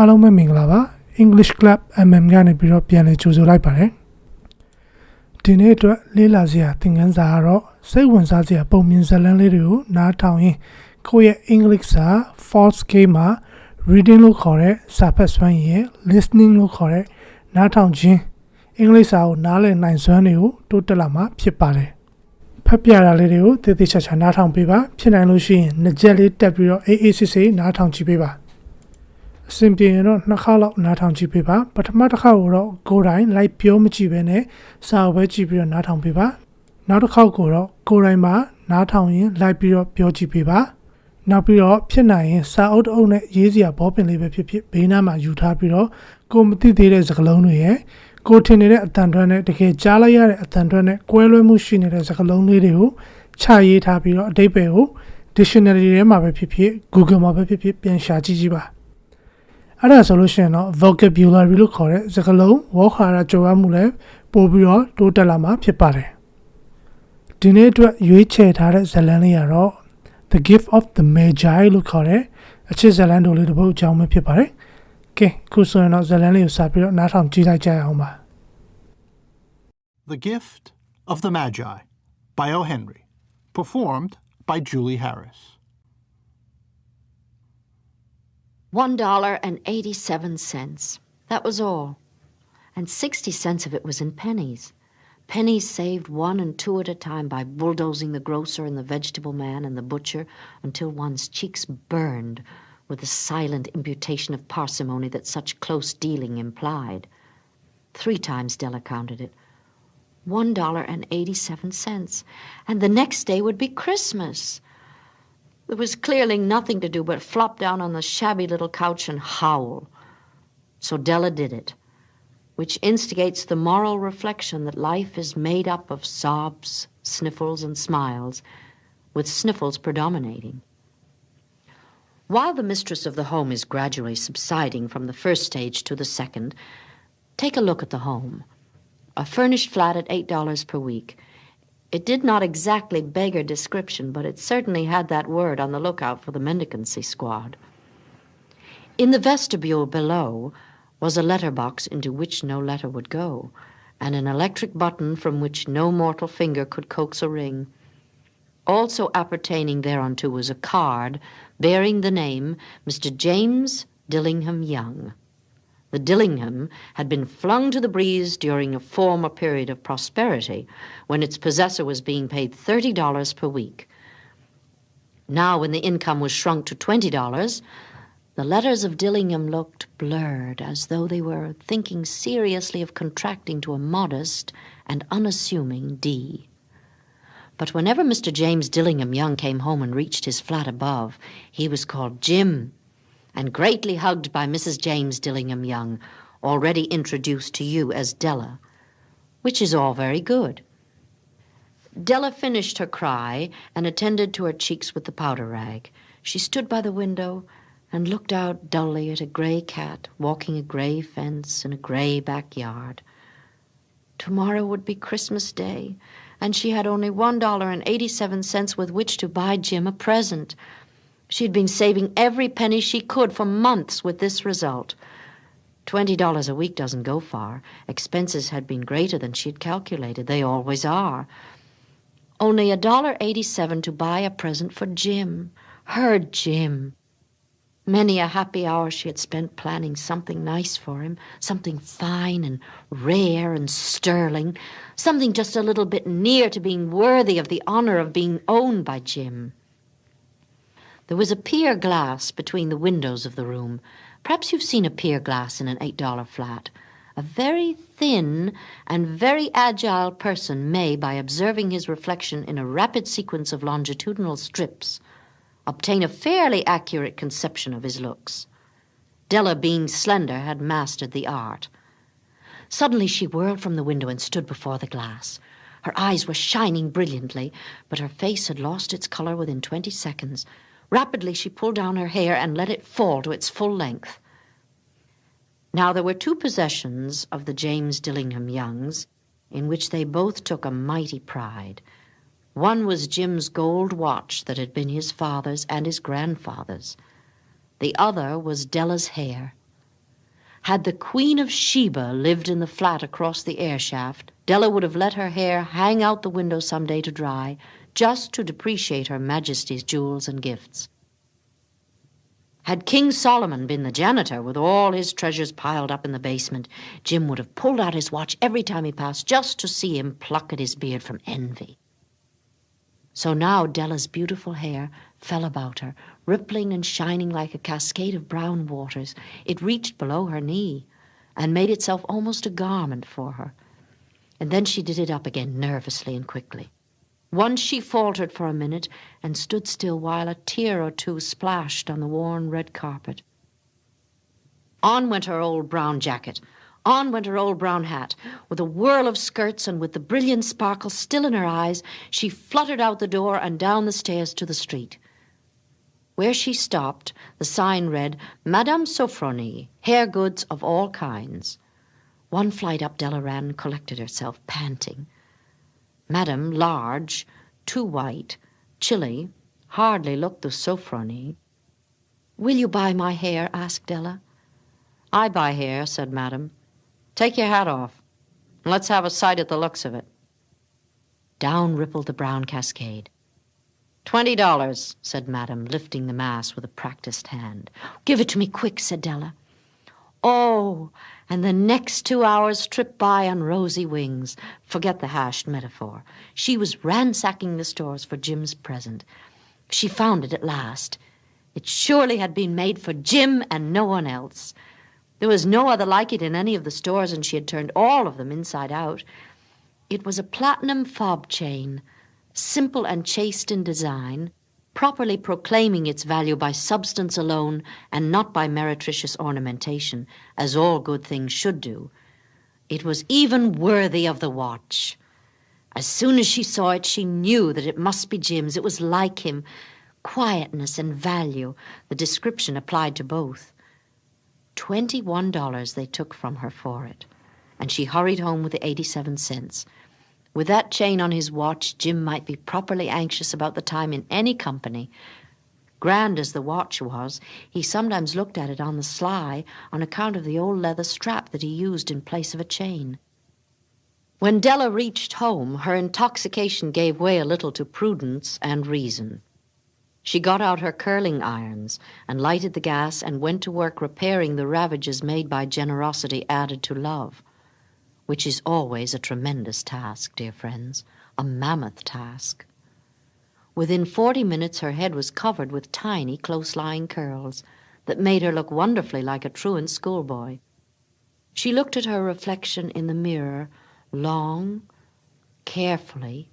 အားလုံးပဲမင်္ဂလာပါ English Club MM ကနေပြီးတော့ပြန်လည်ကြိုဆိုလိုက်ပါတယ်ဒီနေ့အတွက်လေ့လာစရာသင်ခန်းစာကတော့စိတ်ဝင်စားစရာပုံမြင်ဇာတ်လမ်းလေးတွေကိုနားထောင်ရင်ကိုယ့်ရဲ့ English စာ false game မှာ reading လို့ခေါ်တဲ့စာဖတ်စွမ်းရည် listening လို့ခေါ်တဲ့နားထောင်ခြင်းအင်္ဂလိပ်စာကိုနားလည်နိုင်စွမ်းတွေကိုတိုးတက်လာမှာဖြစ်ပါတယ်ဖတ်ပြတာလေးတွေကိုသေသေးချာချာနားထောင်ပေးပါဖြစ်နိုင်လို့ရှိရင်နှစ်ချက်လေးတက်ပြီးတော့အေးအေးဆေးဆေးနားထောင်ကြည့်ပေးပါအဆင်ပြေရင်တော့နှစ်ခါလောက်နားထောင်ကြည့်ပေးပါပထမတစ်ခါကိုတော့ကိုယ်တိုင်လိုက်ပြောမကြည့်ဘဲနဲ့စာအုပ်ပဲကြည့်ပြီးတော့နားထောင်ပေးပါနောက်တစ်ခေါက်ကိုတော့ကိုယ်တိုင်မှာနားထောင်ရင်လိုက်ပြီးတော့ပြောကြည့်ပေးပါနောက်ပြီးတော့ဖြစ်နိုင်ရင်စာအုပ်တစ်အုပ်နဲ့ရေးစရာဘောပင်လေးပဲဖြစ်ဖြစ်ဘေးနားမှာယူထားပြီးတော့ကိုမသိသေးတဲ့စကားလုံးတွေရဲ့ကိုထင်နေတဲ့အတန်ထွက်နဲ့တကယ်ကြားလိုက်ရတဲ့အတန်ထွက်နဲ့ကွဲလွဲမှုရှိနေတဲ့စကားလုံးလေးတွေကိုခြာရေးထားပြီးတော့အဓိပ္ပာယ်ကို dictionary ထဲမှာပဲဖြစ်ဖြစ် Google မှာပဲဖြစ်ဖြစ်ပြန်ရှာကြည့်ကြည့်ပါအဲ့ဒါဆိုလို့ရှိရင်တော့ vocabulary လို့ခေါ်တဲ့စကားလုံးဝေါ်ခါရကြွယ်ဝမှုလည်းပို့ပြီးတော့တိုးတက်လာမှာဖြစ်ပါတယ်ဒီနေ့အတွက်ရွေးချယ်ထားတဲ့ဇာတ်လမ်းလေးကတော့ The Gift of the Magi လို့ခေါ်တဲ့အချစ်ဇာတ်လမ်းတို့လေးတစ်ပုဒ်အကြောင်းပဲဖြစ်ပါတယ်ကဲခုဆိုရင်တော့ဇာတ်လမ်းလေးကိုစပြီးတော့နားထောင်ကြည့်လိုက်ကြရအောင်ပါ The Gift of the Magi by O. Henry, performed by Julie Harris. $1.87. That was all. And 60 cents of it was in pennies. Pennies saved 1 and 2 at a time by bulldozing the grocer and the vegetable man and the butcher until one's cheeks burned with the silent imputation of parsimony that such close dealing implied. 3 times Della counted it. $1.87. And the next day would be Christmas. There was clearly nothing to do but flop down on the shabby little couch and howl. So Della did it, which instigates the moral reflection that life is made up of sobs, sniffles, and smiles, with sniffles predominating. While the mistress of the home is gradually subsiding from the first stage to the second, take a look at the home. A furnished flat at $8 per week. It did not exactly beg her description, but it certainly had that word on the lookout for the mendicancy squad. In the vestibule below was a letterbox into which no letter would go, and an electric button from which no mortal finger could coax a ring. Also appertaining thereunto was a card bearing the name Mr. James Dillingham Young. The Dillingham had been flung to the breeze during a former period of prosperity when its possessor was being paid $30 per week. Now, when the income was shrunk to $20, the letters of Dillingham looked blurred, as though they were thinking seriously of contracting to a modest and unassuming D. But whenever Mr. James Dillingham Young came home and reached his flat above, he was called Jim, and greatly hugged by Mrs. James Dillingham Young, already introduced to you as Della, which is all very good. Della finished her cry and attended to her cheeks with the powder rag. She stood by the window and looked out dully at a gray cat walking a gray fence in a gray backyard. Tomorrow would be Christmas Day, and she had only $1.87 with which to buy Jim a present. She had been saving every penny she could for months with this result. $20 a week doesn't go far. Expenses had been greater than she had calculated. They always are. Only $1.87 to buy a present for Jim. Her Jim. Many a happy hour she had spent planning something nice for him, something fine and rare and sterling, something just a little bit near to being worthy of the honor of being owned by Jim. There was a pier glass between the windows of the room. Perhaps you've seen a pier glass in an $8 flat. A very thin and very agile person may, by observing his reflection in a rapid sequence of longitudinal strips, obtain a fairly accurate conception of his looks. Della, being slender, had mastered the art. Suddenly she whirled from the window and stood before the glass. Her eyes were shining brilliantly, but her face had lost its color within 20 seconds. Rapidly, she pulled down her hair and let it fall to its full length. Now, there were 2 possessions of the James Dillingham Youngs in which they both took a mighty pride. One was Jim's gold watch that had been his father's and his grandfather's. The other was Della's hair, Had the Queen of Sheba lived in the flat across the air shaft, Della would have let her hair hang out the window some day to dry, just to depreciate Her Majesty's jewels and gifts. Had King Solomon been the janitor with all his treasures piled up in the basement, Jim would have pulled out his watch every time he passed just to see him pluck at his beard from envy. So now Della's beautiful hair fell about her, rippling and shining like a cascade of brown waters. It reached below her knee and made itself almost a garment for her. And then she did it up again nervously and quickly. Once she faltered for a minute and stood still while a tear or two splashed on the worn red carpet. On went her old brown jacket. On went her old brown hat. With a whirl of skirts and with the brilliant sparkle still in her eyes, she fluttered out the door and down the stairs to the street. Where she stopped, the sign read, Madame Sofronie, hair goods of all kinds. One flight up Della ran and collected herself, panting. Madame, large, too white, chilly, hardly looked the Sofronie. Will you buy my hair? Asked Della. I buy hair, said Madame. Take your hat off, and let's have a sight at the looks of it. Down rippled the brown cascade. $20, said Madame, lifting the mass with a practiced hand. Give it to me quick, said Della. Oh, and the next 2 hours tripped by on rosy wings. Forget the hashed metaphor. She was ransacking the stores for Jim's present. She found it at last. It surely had been made for Jim and no one else. There was no other like it in any of the stores, and she had turned all of them inside out. It was a platinum fob chain, simple and chaste in design, properly proclaiming its value by substance alone and not by meretricious ornamentation, as all good things should do. It was even worthy of the watch. As soon as she saw it, she knew that it must be Jim's. It was like him. Quietness and value, the description applied to both. $21 they took from her for it, and she hurried home with the 87 cents. With that chain on his watch, Jim might be properly anxious about the time in any company. Grand as the watch was, he sometimes looked at it on the sly on account of the old leather strap that he used in place of a chain. When Della reached home, her intoxication gave way a little to prudence and reason. She got out her curling irons and lighted the gas and went to work repairing the ravages made by generosity added to love, which is always a tremendous task, dear friends, a mammoth task. Within 40 minutes, her head was covered with tiny, close-lying curls that made her look wonderfully like a truant schoolboy. She looked at her reflection in the mirror long, carefully,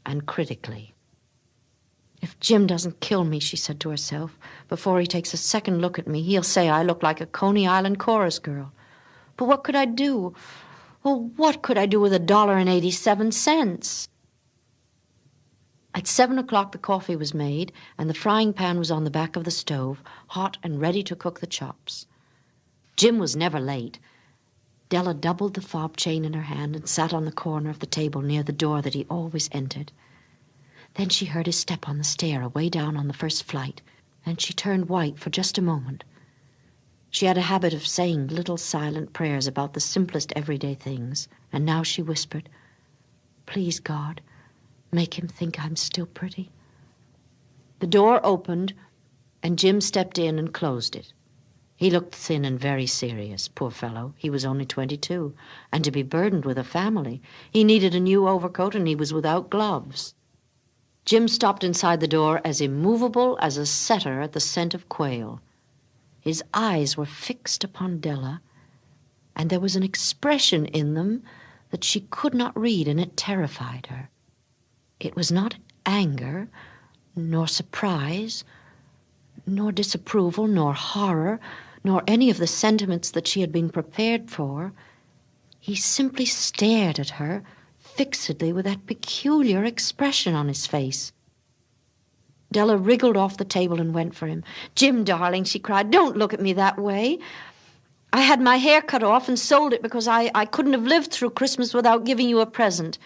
and critically. If Jim doesn't kill me, she said to herself, before he takes a second look at me, he'll say I look like a Coney Island chorus girl. But what could I do? Oh, what could I do with $1.87? At 7 o'clock, the coffee was made, and the frying pan was on the back of the stove, hot and ready to cook the chops. Jim was never late. Della doubled the fob chain in her hand and sat on the corner of the table near the door that he always entered. Then she heard his step on the stair away down on the first flight, and she turned white for just a moment. She had a habit of saying little silent prayers about the simplest everyday things, and now she whispered, Please, God, make him think I'm still pretty. The door opened, and Jim stepped in and closed it. He looked thin and very serious, poor fellow. He was only 22, and to be burdened with a family. He needed a new overcoat, and he was without gloves. Jim stopped inside the door as immovable as a setter at the scent of quail. His eyes were fixed upon Della, and there was an expression in them that she could not read, and it terrified her. It was not anger, nor surprise, nor disapproval, nor horror, nor any of the sentiments that she had been prepared for. He simply stared at her fixedly with that peculiar expression on his face. Della wriggled off the table and went for him. Jim, darling, she cried, don't look at me that way. I had my hair cut off and sold it because I couldn't have lived through Christmas without giving you a present.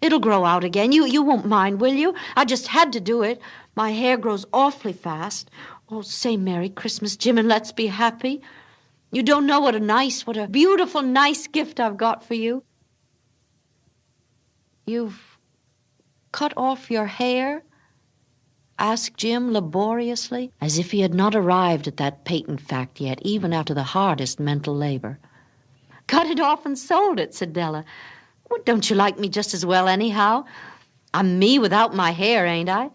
It'll grow out again. You won't mind, will you? I just had to do it. My hair grows awfully fast. Oh, say Merry Christmas, Jim, and let's be happy. You don't know what a beautiful, nice gift I've got for you. You've cut off your hair? Asked Jim laboriously, as if he had not arrived at that patent fact yet, even after the hardest mental labor. Cut it off and sold it, said Della. Well, don't you like me just as well anyhow? I'm me without my hair, ain't I?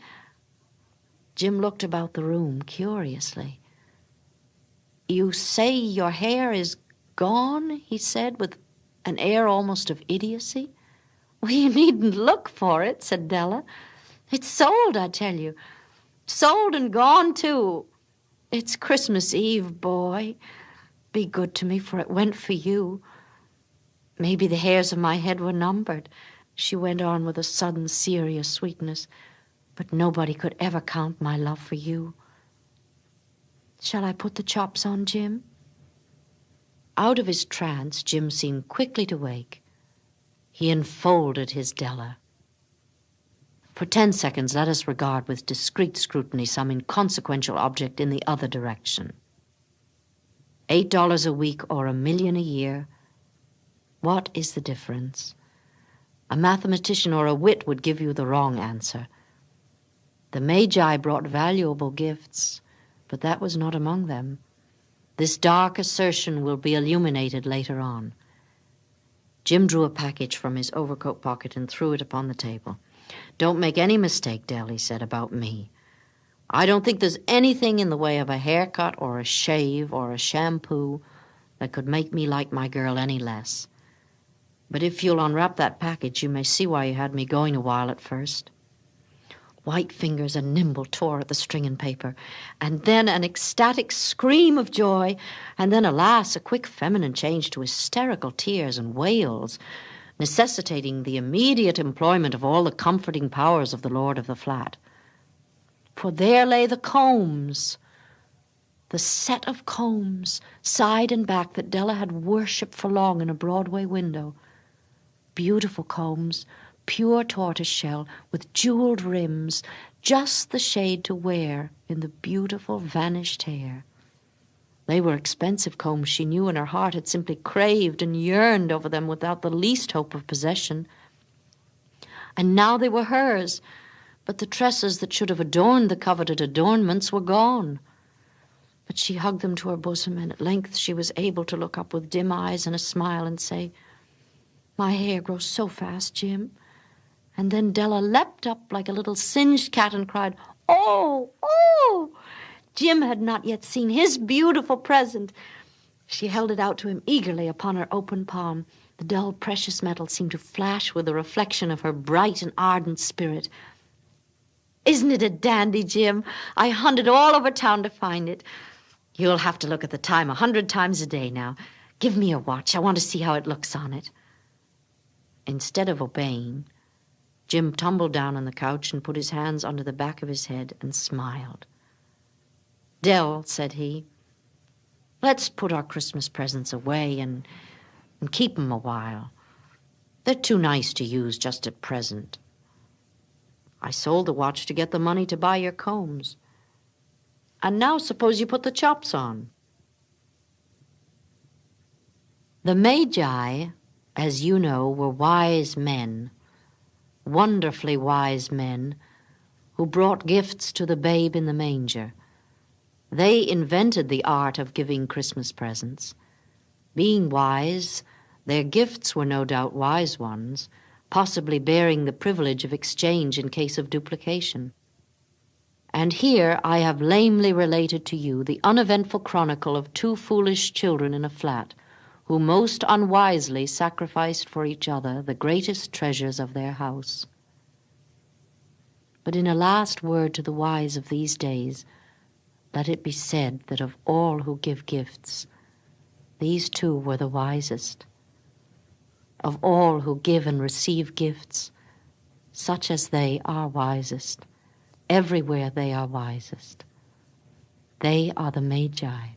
Jim looked about the room curiously. You say your hair is gone, he said, with an air almost of idiocy. Well, you needn't look for it, said Della. It's sold, I tell you. Sold and gone, too. It's Christmas Eve, boy. Be good to me, for it went for you. Maybe the hairs of my head were numbered, she went on with a sudden serious sweetness. But nobody could ever count my love for you. Shall I put the chops on, Jim? Out of his trance, Jim seemed quickly to wake. He enfolded his Della. For 10 seconds, let us regard with discreet scrutiny some inconsequential object in the other direction. $8 a week or $1 million a year. What is the difference? A mathematician or a wit would give you the wrong answer. The Magi brought valuable gifts, but that was not among them. This dark assertion will be illuminated later on. Jim drew a package from his overcoat pocket and threw it upon the table. Don't make any mistake, Dell, he said, about me. I don't think there's anything in the way of a haircut or a shave or a shampoo that could make me like my girl any less. But if you'll unwrap that package, you may see why you had me going a while at first. White fingers and nimble tore at the string and paper, and then an ecstatic scream of joy, and then, alas, a quick feminine change to hysterical tears and wails, necessitating the immediate employment of all the comforting powers of the lord of the flat. For there lay the combs, the set of combs, side and back, that Della had worshipped for long in a Broadway window. Beautiful combs, pure tortoiseshell, with jeweled rims, just the shade to wear in the beautiful vanished hair. They were expensive combs. She knew in her heart had simply craved and yearned over them without the least hope of possession. And now they were hers, but the tresses that should have adorned the coveted adornments were gone. But she hugged them to her bosom, and at length she was able to look up with dim eyes and a smile and say, "My hair grows so fast, Jim." And then Della leapt up like a little singed cat and cried, "Oh, oh!" Jim had not yet seen his beautiful present. She held it out to him eagerly upon her open palm. The dull, precious metal seemed to flash with the reflection of her bright and ardent spirit. "Isn't it a dandy, Jim? I hunted all over town to find it. You'll have to look at the time 100 times a day now. Give me your watch. I want to see how it looks on it." Instead of obeying, Jim tumbled down on the couch and put his hands under the back of his head and smiled. "Dell," said he, "let's put our Christmas presents away and keep 'em a while. They're too nice to use just at present. I sold the watch to get the money to buy your combs. And now suppose you put the chops on." The Magi, as you know, were wise men, wonderfully wise men, who brought gifts to the babe in the manger. They invented the art of giving Christmas presents. Being wise, their gifts were no doubt wise ones, possibly bearing the privilege of exchange in case of duplication. And here I have lamely related to you the uneventful chronicle of 2 foolish children in a flat, who most unwisely sacrificed for each other the greatest treasures of their house. But in a last word to the wise of these days, let it be said that of all who give gifts, these 2 were the wisest. Of all who give and receive gifts, such as they are wisest. Everywhere they are wisest. They are the Magi.